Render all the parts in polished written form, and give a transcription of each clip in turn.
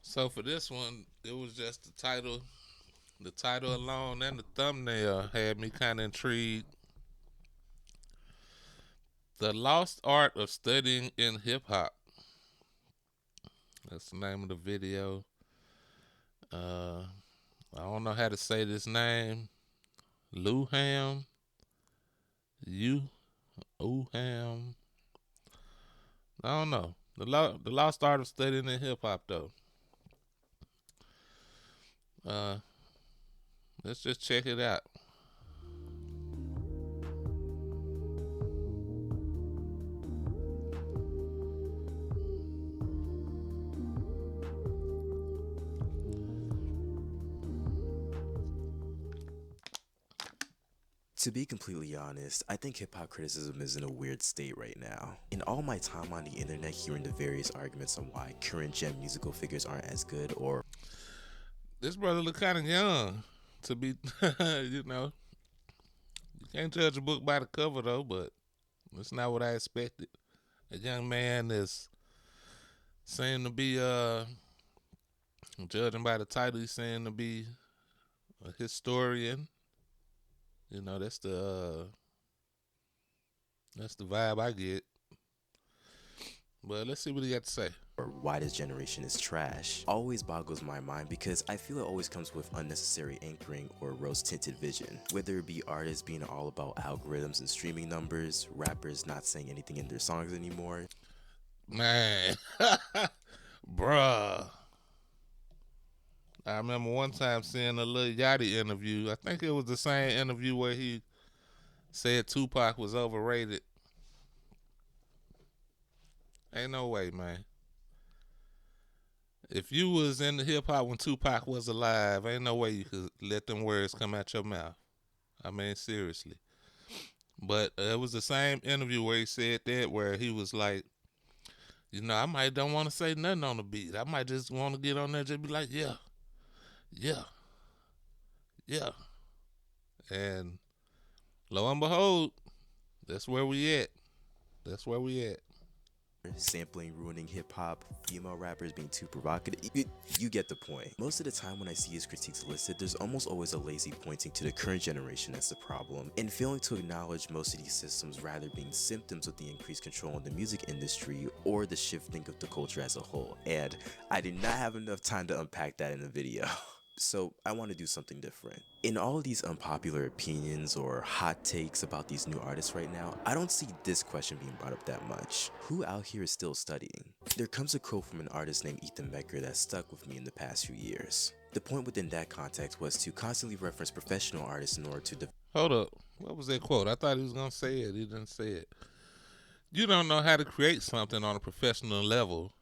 So for this one, it was just the title. The title alone and the thumbnail had me kind of intrigued. The Lost Art of Studying in Hip Hop. That's the name of the video. Uh, I don't know how to say this name. Luham. You. Uham. I don't know. The Lost Art of Studying in Hip Hop, though. Uh, let's just check it out. To be completely honest, I think hip hop criticism is in a weird state right now. In all my time on the internet hearing the various arguments on why current gen musical figures aren't as good or This brother look kind of young to be, you know, you can't judge a book by the cover though, but that's not what I expected. A young man is saying to be, judging by the title, he's saying to be a historian. You know, that's the vibe I get. But let's see what he got to say. why this generation is trash always boggles my mind because I feel it always comes with unnecessary anchoring or rose tinted vision. Whether it be artists being all about algorithms and streaming numbers, rappers not saying anything in their songs anymore, Man, bruh. I remember one time seeing a Lil Yachty interview. I think it was the same interview where he said Tupac was overrated. Ain't no way, man. If you was in the hip hop when Tupac was alive, ain't no way you could let them words come out your mouth. I mean, seriously. But it was the same interview where he said that, where he was like, you know, I might don't want to say nothing on the beat. I might just want to get on there and just be like, yeah, yeah, yeah. And lo and behold, that's where we at. That's where we at. sampling ruining hip hop, female rappers being too provocative. You get the point. Most of the time when I see his critiques listed, there's almost always a lazy pointing to the current generation as the problem, and failing to acknowledge most of these systems rather being symptoms of the increased control in the music industry or the shifting of the culture as a whole. And I did not have enough time to unpack that in the video. So I want to do something different. In all of these unpopular opinions or hot takes about these new artists right now, I don't see this question being brought up that much. Who out here is still studying? There comes a quote from an artist named Ethan Becker that stuck with me in the past few years. The point within that context was to constantly reference professional artists in order to Hold up. What was that quote? I thought he was going to say it. He didn't say it. You don't know how to create something on a professional level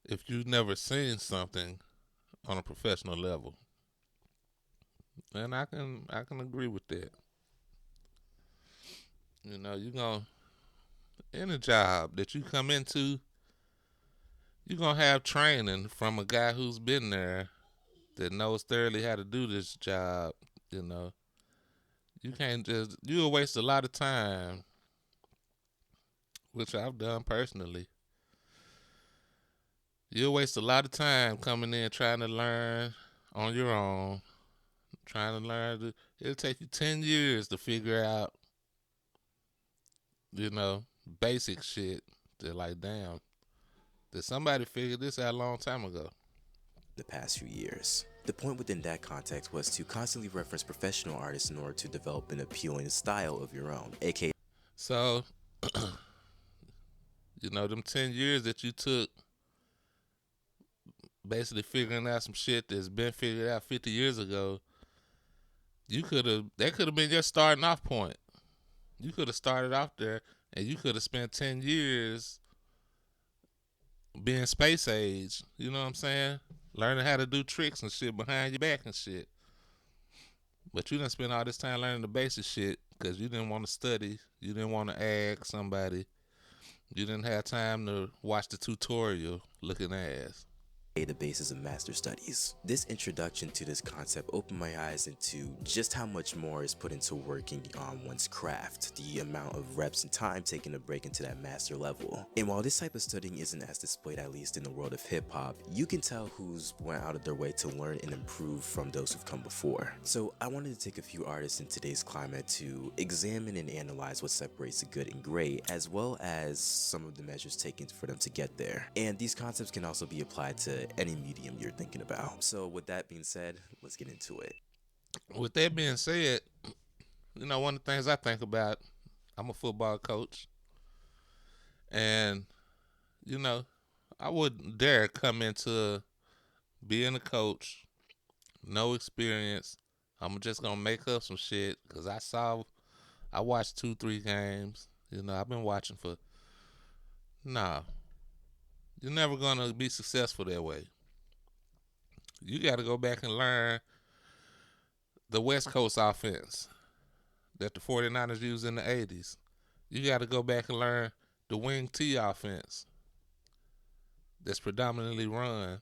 if you've never seen something on a professional level. And I can agree with that. You know, you gonna in a job that you come into, you're gonna have training from a guy who's been there that knows thoroughly how to do this job. You know, you can't just you'll waste a lot of time, which I've done personally. You'll waste a lot of time coming in trying to learn on your own, trying to learn. It'll take you 10 years to figure out, you know, basic shit. They're like, damn, did somebody figure this out a long time ago? the past few years. The point within that context was to constantly reference professional artists in order to develop an appealing style of your own, aka So, you know, them 10 years that you took basically figuring out some shit that's been figured out 50 years ago, that could have been your starting off point. You could have started off there and you could have spent 10 years being space age. You know what I'm saying? Learning how to do tricks and shit behind your back and shit. But you didn't spend all this time learning the basic shit because you didn't want to study. You didn't want to ask somebody. You didn't have time to watch the tutorial looking ass. the basis of master studies. This introduction to this concept opened my eyes into just how much more is put into working on one's craft, the amount of reps and time taken to break into that master level. And while this type of studying isn't as displayed, at least in the world of hip-hop, you can tell who's went out of their way to learn and improve from those who've come before. So I wanted to take a few artists in today's climate to examine and analyze what separates the good and great, as well as some of the measures taken for them to get there. And these concepts can also be applied to any medium you're thinking about. So with that being said, let's get into it. With that being said, one of the things I think about, I'm a football coach, and I wouldn't dare come into being a coach, no experience. I'm just gonna make up some shit because I watched 2-3 games. I've been watching for. Nah, you're never gonna be successful that way. You got to go back and learn the West Coast offense that the 49ers used in the 80s. You got to go back and learn the wing T offense that's predominantly run.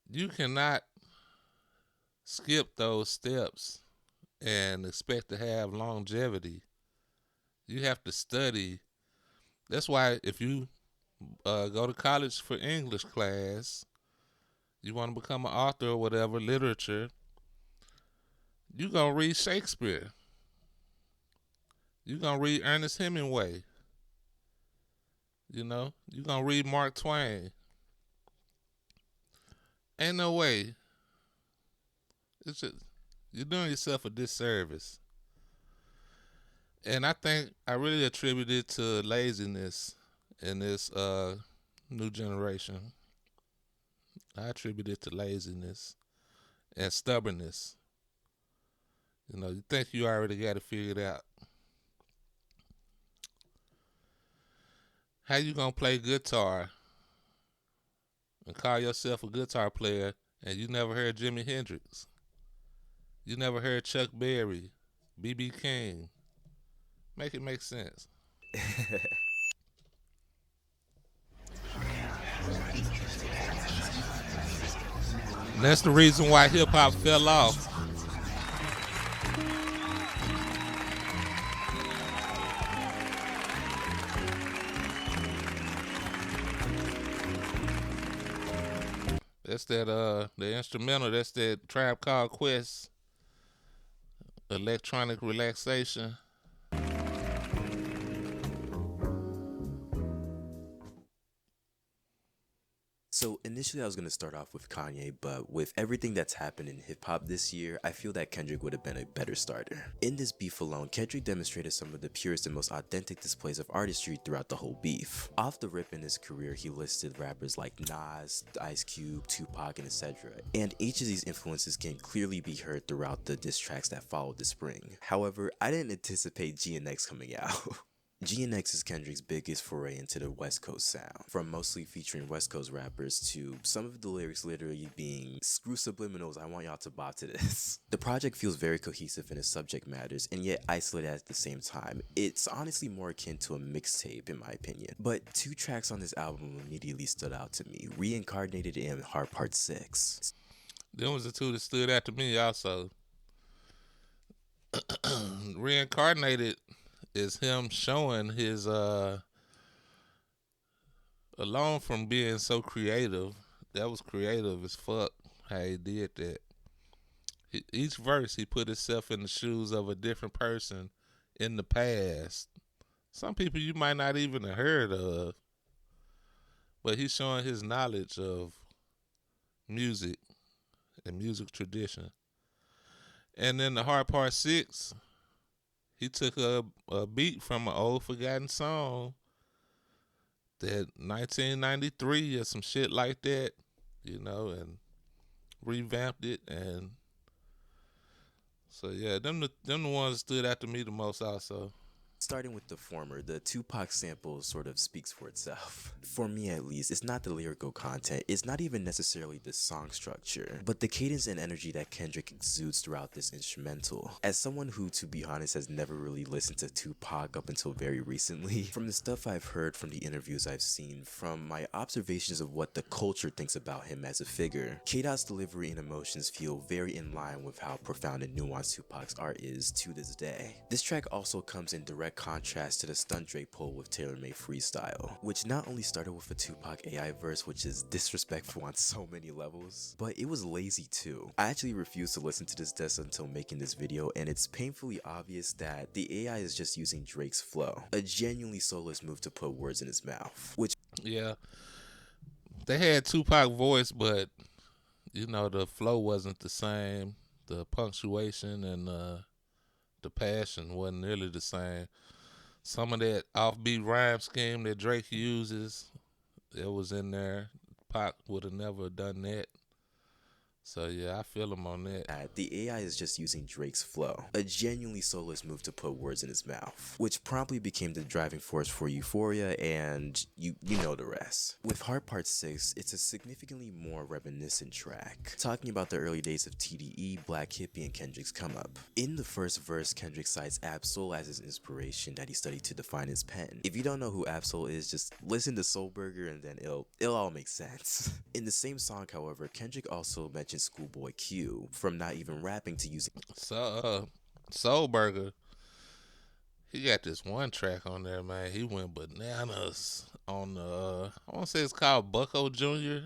You cannot skip those steps and expect to have longevity. You have to study. That's why if you go to college for English class, you want to become an author or whatever, literature, you're going to read Shakespeare. You're going to read Ernest Hemingway. You're going to read Mark Twain. Ain't no way. It's just, you're doing yourself a disservice. And I think I really attribute it to laziness in this new generation. I attribute it to laziness and stubbornness. You think you already got it figured out. How you gonna play guitar and call yourself a guitar player and you never heard Jimi Hendrix? You never heard Chuck Berry, B.B. King? Make it make sense. And that's the reason why hip-hop fell off. That's that the instrumental, that's that Tribe Called Quest, Electronic Relaxation. So initially I was going to start off with Kanye, but with everything that's happened in hip-hop this year, I feel that Kendrick would have been a better starter. In this beef alone, Kendrick demonstrated some of the purest and most authentic displays of artistry throughout the whole beef. Off the rip in his career, he listed rappers like Nas, Ice Cube, Tupac, and etc. And each of these influences can clearly be heard throughout the diss tracks that followed the spring. However, I didn't anticipate GNX coming out. GNX is Kendrick's biggest foray into the West Coast sound, from mostly featuring West Coast rappers to some of the lyrics literally being screw subliminals, I want y'all to bop to this. The project feels very cohesive in its subject matters and yet isolated at the same time. It's honestly more akin to a mixtape in my opinion. But 2 tracks on this album immediately stood out to me, Reincarnated and Heart Part 6. Them was the 2 that stood out to me also. Reincarnated is him showing his alone from being so creative. That was creative as fuck how he did that. Each verse he put himself in the shoes of a different person in the past. Some people you might not even have heard of, but he's showing his knowledge of music and music tradition. And then the Hard Part 6, he took a beat from an old forgotten song that 1993 or some shit like that, and revamped it. And so yeah, them the ones that stood out to me the most also. Starting with the former, the Tupac sample sort of speaks for itself. For me at least, it's not the lyrical content, it's not even necessarily the song structure, but the cadence and energy that Kendrick exudes throughout this instrumental. As someone who, to be honest, has never really listened to Tupac up until very recently, from the stuff I've heard, from the interviews I've seen, from my observations of what the culture thinks about him as a figure, K-Dot's delivery and emotions feel very in line with how profound and nuanced Tupac's art is to this day. This track also comes in direct contrast to the Stunt Drake pull with Taylor Made Freestyle, which not only started with a Tupac AI verse, which is disrespectful on so many levels, but it was lazy too. I actually refused to listen to this diss until making this video, and it's painfully obvious that the AI is just using Drake's flow, a genuinely soulless move to put words in his mouth, which Yeah, they had Tupac voice, but you know the flow wasn't the same. The punctuation and the passion wasn't nearly the same. Some of that offbeat rhyme scheme that Drake uses, it was in there. Pac would have never done that. So yeah, I feel him on that. the AI is just using Drake's flow, a genuinely soulless move to put words in his mouth, which promptly became the driving force for Euphoria, and you know the rest. With Heart Part 6, it's a significantly more reminiscent track, talking about the early days of TDE, Black Hippie, and Kendrick's come up. In the first verse, Kendrick cites Ab-Soul as his inspiration that he studied to define his pen. If you don't know who Ab-Soul is, just listen to Soulburger and then it'll all make sense. In the same song, however, Kendrick also mentioned Schoolboy Q, from not even rapping to using So Soulburger, he got this one track on there, man. He went bananas on the I want to say it's called Bucko Jr.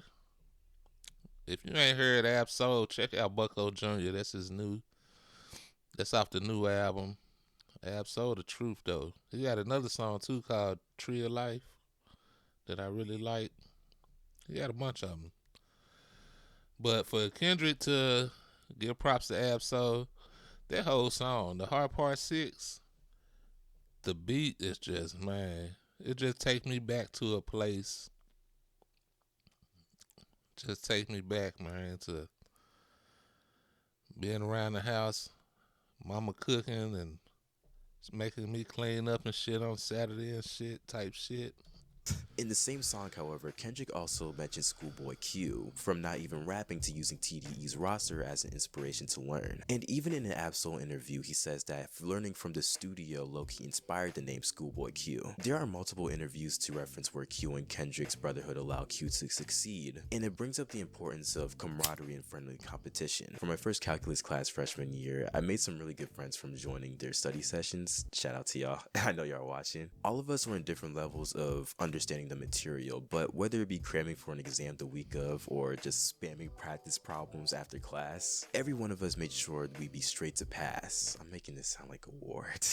If you ain't heard Ab-Soul, check out Bucko Jr. That's off the new album. Ab-Soul the truth though. He got another song too called Tree of Life that I really like. He got a bunch of them. But for Kendrick to give props to Ab-Soul, that whole song, the Hard Part 6, the beat is just, man, it just takes me back to a place. Just take me back, man, to being around the house, mama cooking and making me clean up and shit on Saturday and shit, type shit. In the same song, however, Kendrick also mentioned Schoolboy Q, from not even rapping to using TDE's roster as an inspiration to learn. And even in an Ab-Soul interview, he says that learning from the studio low-key inspired the name Schoolboy Q. There are multiple interviews to reference where Q and Kendrick's brotherhood allowed Q to succeed, and it brings up the importance of camaraderie and friendly competition. For my first calculus class freshman year, I made some really good friends from joining their study sessions. Shout out to y'all. I know y'all watching. All of us were in different levels of understanding the material, but whether it be cramming for an exam the week of or just spamming practice problems after class, every one of us made sure we'd be straight to pass. I'm making this sound like a award.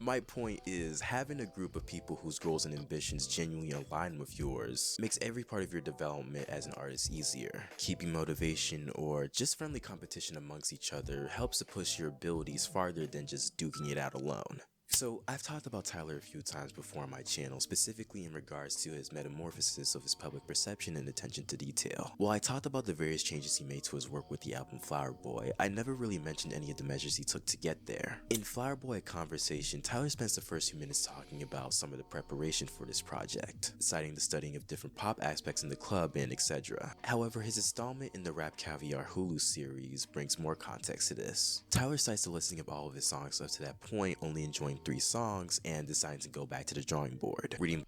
My point is, having a group of people whose goals and ambitions genuinely align with yours makes every part of your development as an artist easier. Keeping motivation or just friendly competition amongst each other helps to push your abilities farther than just duking it out alone. So, I've talked about Tyler a few times before on my channel, specifically in regards to his metamorphosis of his public perception and attention to detail. While I talked about the various changes he made to his work with the album Flower Boy, I never really mentioned any of the measures he took to get there. In Flower Boy Conversation, Tyler spends the first few minutes talking about some of the preparation for this project, citing the studying of different pop aspects in the club and etc. However, his installment in the Rap Caviar Hulu series brings more context to this. Tyler cites the listing of all of his songs up to that point, only enjoying 3 songs and deciding to go back to the drawing board. Reading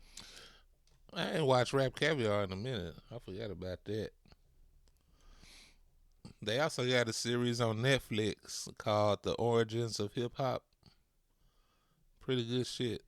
I ain't watched Rap Caviar in a minute. I forgot about that. They also got a series on Netflix called The Origins of Hip Hop. Pretty good shit.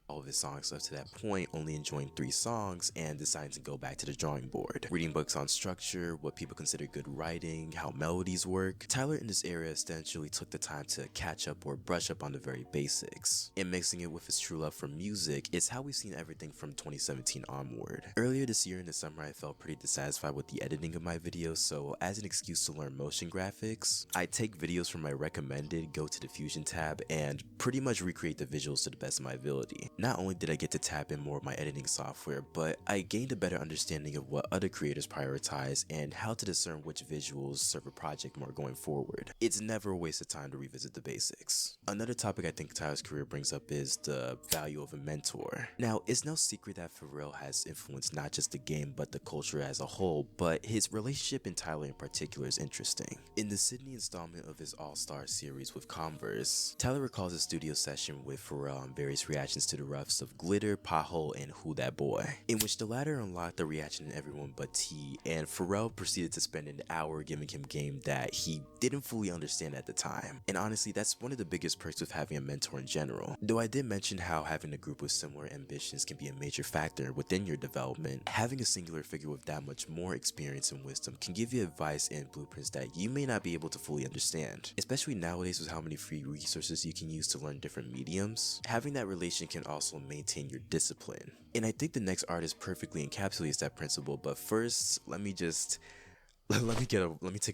all of his songs up to that point, only enjoying 3 songs and deciding to go back to the drawing board. Reading books on structure, what people consider good writing, how melodies work, Tyler in this area essentially took the time to catch up or brush up on the very basics. And mixing it with his true love for music is how we've seen everything from 2017 onward. Earlier this year in the summer, I felt pretty dissatisfied with the editing of my videos, so as an excuse to learn motion graphics, I take videos from my recommended, go to the Fusion tab, and pretty much recreate the visuals to the best of my ability. Not only did I get to tap in more of my editing software, but I gained a better understanding of what other creators prioritize and how to discern which visuals serve a project more going forward. It's never a waste of time to revisit the basics. Another topic I think Tyler's career brings up is the value of a mentor. Now, it's no secret that Pharrell has influenced not just the game but the culture as a whole, but his relationship in Tyler in particular is interesting. In the Sydney installment of his All-Star series with Converse, Tyler recalls a studio session with Pharrell on various reactions to the roughs of Glitter, Pothole, and Who That Boy, in which the latter unlocked the reaction in everyone but T, and Pharrell proceeded to spend an hour giving him game that he didn't fully understand at the time. And honestly, that's one of the biggest perks of having a mentor in general. Though I did mention how having a group with similar ambitions can be a major factor within your development, having a singular figure with that much more experience and wisdom can give you advice and blueprints that you may not be able to fully understand. Especially nowadays with how many free resources you can use to learn different mediums, having that relation can also maintain your discipline. And I think the next artist perfectly encapsulates that principle, but first, let me take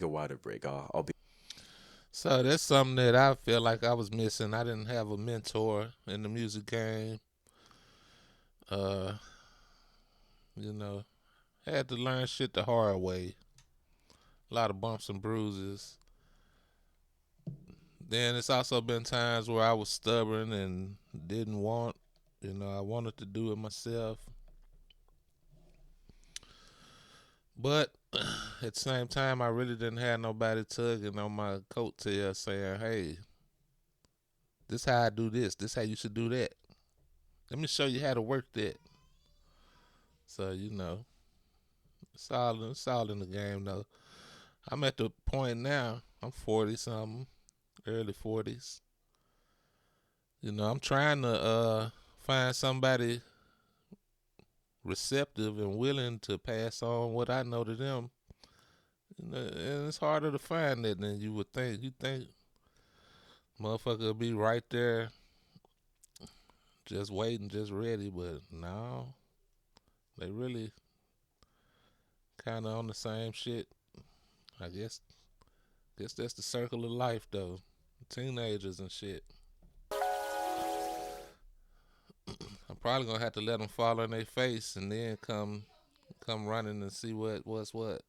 a water break. I'll be So that's something that I feel like I was missing. I didn't have a mentor in the music game. Uh, you know, had to learn shit the hard way. A lot of bumps and bruises. Then it's also been times where I was stubborn and didn't want, I wanted to do it myself. But at the same time, I really didn't have nobody tugging on my coattail saying, hey, this how I do this. This how you should do that. Let me show you how to work that. So, it's all in the game, though. I'm at the point now, I'm 40 something, early 40s. I'm trying to find somebody receptive and willing to pass on what I know to them. And it's harder to find that than you would think. You think motherfucker will be right there, just waiting, just ready, but no, they really kind of on the same shit. I guess that's the circle of life, though. Teenagers and shit. I'm probably gonna have to let them fall on their face and then come running and see what's what.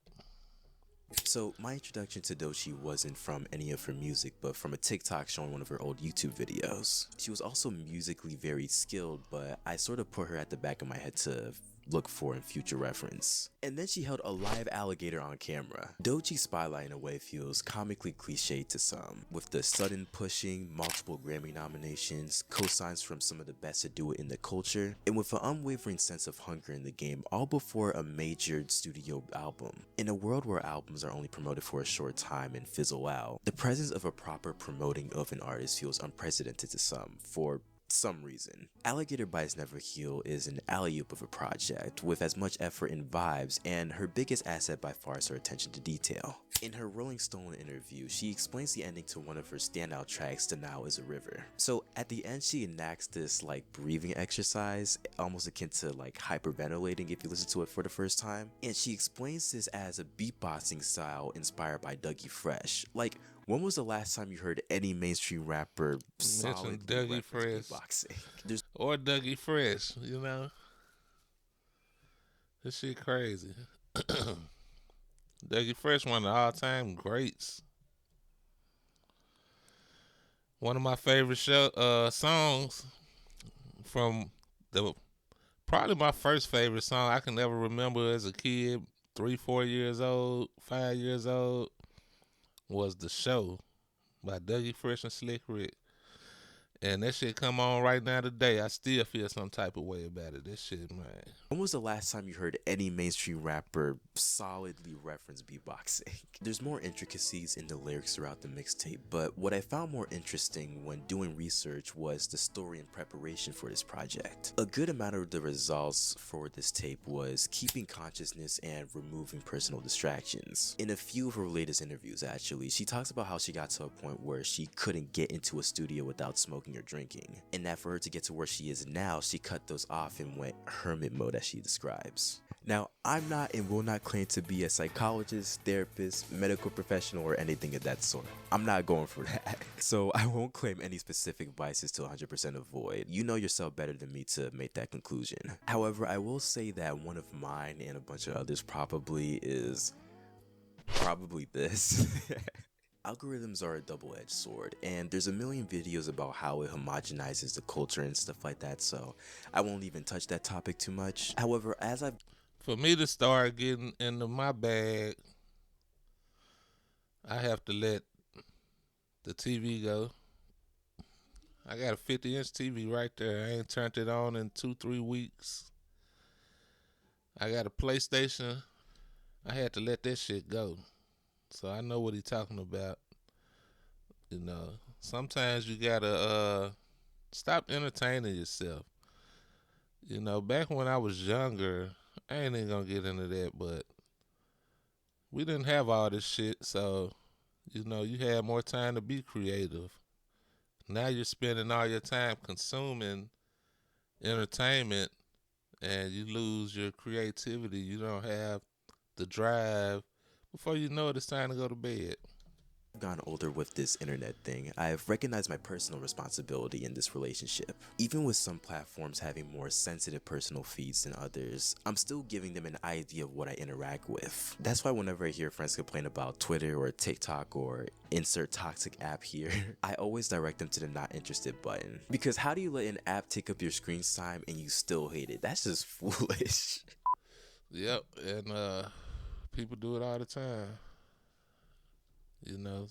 So my introduction to Doechii wasn't from any of her music, but from a TikTok showing one of her old YouTube videos. She was also musically very skilled, but I sort of put her at the back of my head to look for in future reference. And then she held a live alligator on camera. Doechii's spotlight in a way feels comically cliched to some, with the sudden pushing, multiple Grammy nominations, cosigns from some of the best to do it in the culture, and with an unwavering sense of hunger in the game, all before a major studio album. In a world where albums are only promoted for a short time and fizzle out, the presence of a proper promoting of an artist feels unprecedented to some, for some reason. Alligator Bites Never Heal is an alley-oop of a project with as much effort and vibes, and her biggest asset by far is her attention to detail. In her Rolling Stone interview, she explains the ending to one of her standout tracks, "The Now Is a River." So at the end, she enacts this breathing exercise, almost akin to hyperventilating if you listen to it for the first time, and she explains this as a beatboxing style inspired by Dougie Fresh. When was the last time you heard any mainstream rapper solidly Dougie Fresh beatboxing? or Dougie Fresh? This shit crazy. Dougie Fresh, one of the all-time greats. One of my favorite songs from probably my first favorite song I can ever remember as a kid, 3, 4 years old, 5 years old, was The Show by Dougie Fresh and Slick Rick. And that shit come on right now today. I still feel some type of way about it. This shit, man. When was the last time you heard any mainstream rapper solidly reference beatboxing? There's more intricacies in the lyrics throughout the mixtape, but what I found more interesting when doing research was the story and preparation for this project. A good amount of the results for this tape was keeping consciousness and removing personal distractions. In a few of her latest interviews, actually, she talks about how she got to a point where she couldn't get into a studio without smoking smoking or drinking, and that for her to get to where she is now, she cut those off and went hermit mode as she describes. Now, I'm not and will not claim to be a psychologist, therapist, medical professional, or anything of that sort. I'm not going for that. So I won't claim any specific vices to 100% avoid. You know yourself better than me to make that conclusion. However, I will say that one of mine and a bunch of others probably this. Algorithms are a double-edged sword, and there's a million videos about how it homogenizes the culture and stuff like that, so I won't even touch that topic too much. However, for me to start getting into my bag, I have to let the TV go. I got a 50-inch TV right there. I ain't turned it on in 2-3 weeks. I got a PlayStation. I had to let that shit go. So I know what he's talking about. You know, sometimes you gotta stop entertaining yourself. You know, back when I was younger, I ain't even gonna get into that, but we didn't have all this shit, so you know, you had more time to be creative. Now you're spending all your time consuming entertainment and you lose your creativity. You don't have the drive. Before you know it, it's time to go to bed. Gone older with this internet thing, I've recognized my personal responsibility in this relationship. Even with some platforms having more sensitive personal feeds than others, I'm still giving them an idea of what I interact with. That's why whenever I hear friends complain about Twitter or TikTok or insert toxic app here, I always direct them to the not interested button. Because how do you let an app take up your screen time and you still hate it? That's just foolish. Yep, and people do it all the time. You know,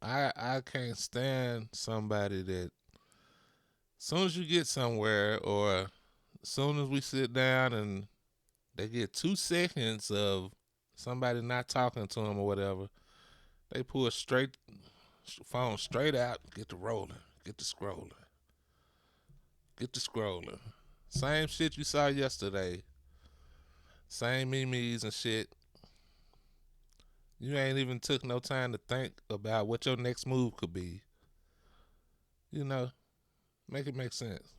I can't stand somebody that soon as you get somewhere or soon as we sit down and they get 2 seconds of somebody not talking to them or whatever, they pull phone straight out, get to rolling, get to scrolling. Same shit you saw yesterday. Same memes and shit. You ain't even took no time to think about what your next move could be. You know, make it make sense.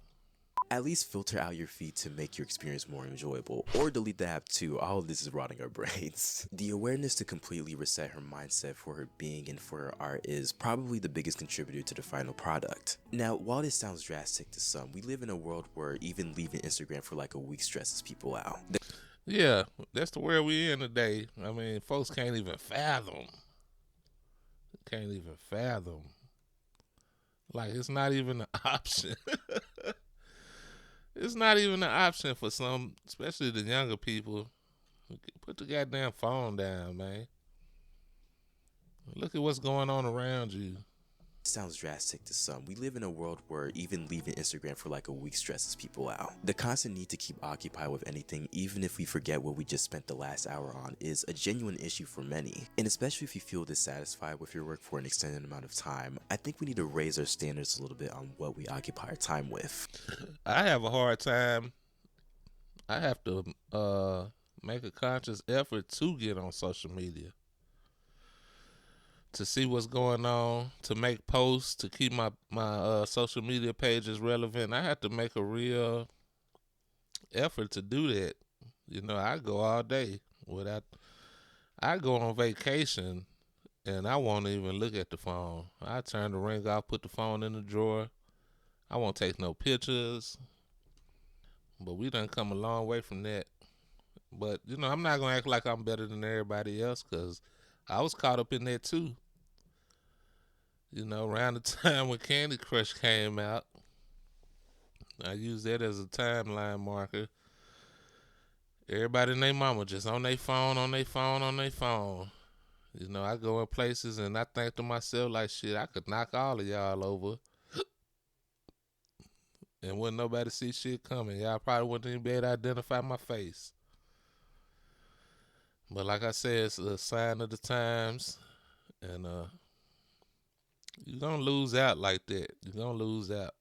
At least filter out your feed to make your experience more enjoyable, or delete the app too. All of this is rotting our brains. The awareness to completely reset her mindset for her being and for her art is probably the biggest contributor to the final product. Now, while this sounds drastic to some, we live in a world where even leaving Instagram for like a week stresses people out. Yeah, that's the world we in today. I mean, folks can't even fathom. Like, it's not even an option. It's not even an option for some, especially the younger people. Put the goddamn phone down, man. Look at what's going on around you. Sounds drastic to some. We live in a world where even leaving Instagram for like a week stresses people out. The constant need to keep occupied with anything, even if we forget what we just spent the last hour on, is a genuine issue for many. And especially if you feel dissatisfied with your work for an extended amount of time, I think we need to raise our standards a little bit on what we occupy our time with. I have a hard time. I have to make a conscious effort to get on social media, to see what's going on, to make posts, to keep my social media pages relevant. I have to make a real effort to do that. You know, I go all day without. I go on vacation and I won't even look at the phone. I turn the ring off, put the phone in the drawer. I won't take no pictures. But we done come a long way from that. But, you know, I'm not going to act like I'm better than everybody else because I was caught up in that too. You know, around the time when Candy Crush came out, I used that as a timeline marker. Everybody and their mama just on their phone. You know, I go in places and I think to myself like, shit, I could knock all of y'all over. And wouldn't nobody see shit coming. Y'all probably wouldn't even be able to identify my face. But like I said, it's a sign of the times. And you're going to lose out like that. You're going to lose out.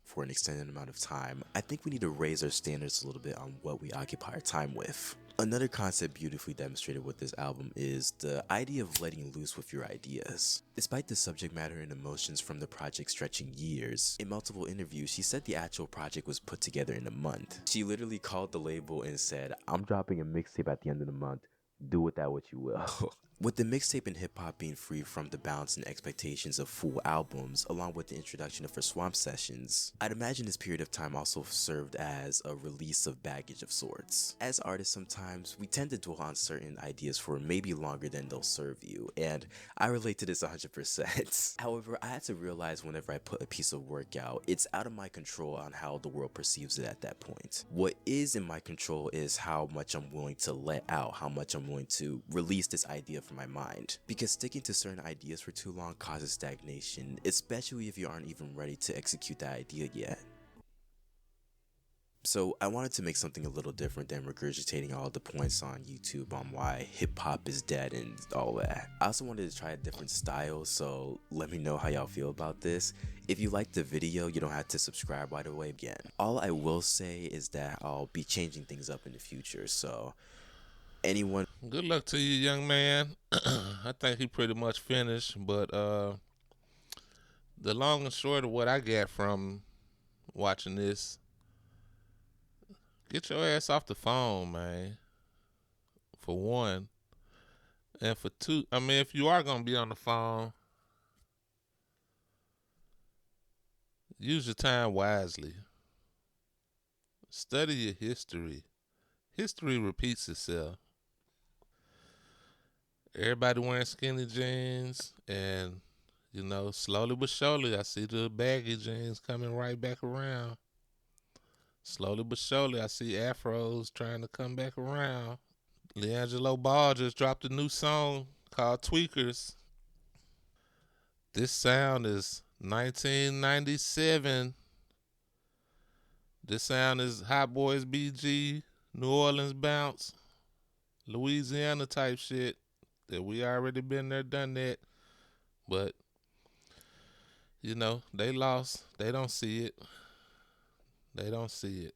For an extended amount of time, I think we need to raise our standards a little bit on what we occupy our time with. Another concept beautifully demonstrated with this album is the idea of letting loose with your ideas. Despite the subject matter and emotions from the project stretching years, in multiple interviews she said the actual project was put together in a month. She literally called the label and said, "I'm dropping a mixtape at the end of the month. Do with that what you will." With the mixtape and hip hop being free from the bounds and expectations of full albums, along with the introduction of her Swamp sessions, I'd imagine this period of time also served as a release of baggage of sorts. As artists, sometimes we tend to dwell on certain ideas for maybe longer than they'll serve you, and I relate to this 100%. However, I had to realize whenever I put a piece of work out, it's out of my control on how the world perceives it at that point. What is in my control is how much I'm willing to let out, how much I'm willing to release this idea from my mind. Because sticking to certain ideas for too long causes stagnation, especially if you aren't even ready to execute that idea yet. So I wanted to make something a little different than regurgitating all the points on YouTube on why hip hop is dead and all that. I also wanted to try a different style, so let me know how y'all feel about this. If you liked the video, you don't have to subscribe right away again. All I will say is that I'll be changing things up in the future, so anyone. Good luck to you, young man. I think he pretty much finished, but the long and short of what I got from watching this, get your ass off the phone, man. For one. And for two, I mean, if you are going to be on the phone, use your time wisely. Study your history. History repeats itself. Everybody wearing skinny jeans, and slowly but surely, I see the baggy jeans coming right back around. Slowly but surely, I see afros trying to come back around. LiAngelo Ball just dropped a new song called Tweakers. This sound is 1997. This sound is Hot Boys BG, New Orleans bounce, Louisiana type shit that we already been there, done that. But, they lost. They don't see it. They don't see it.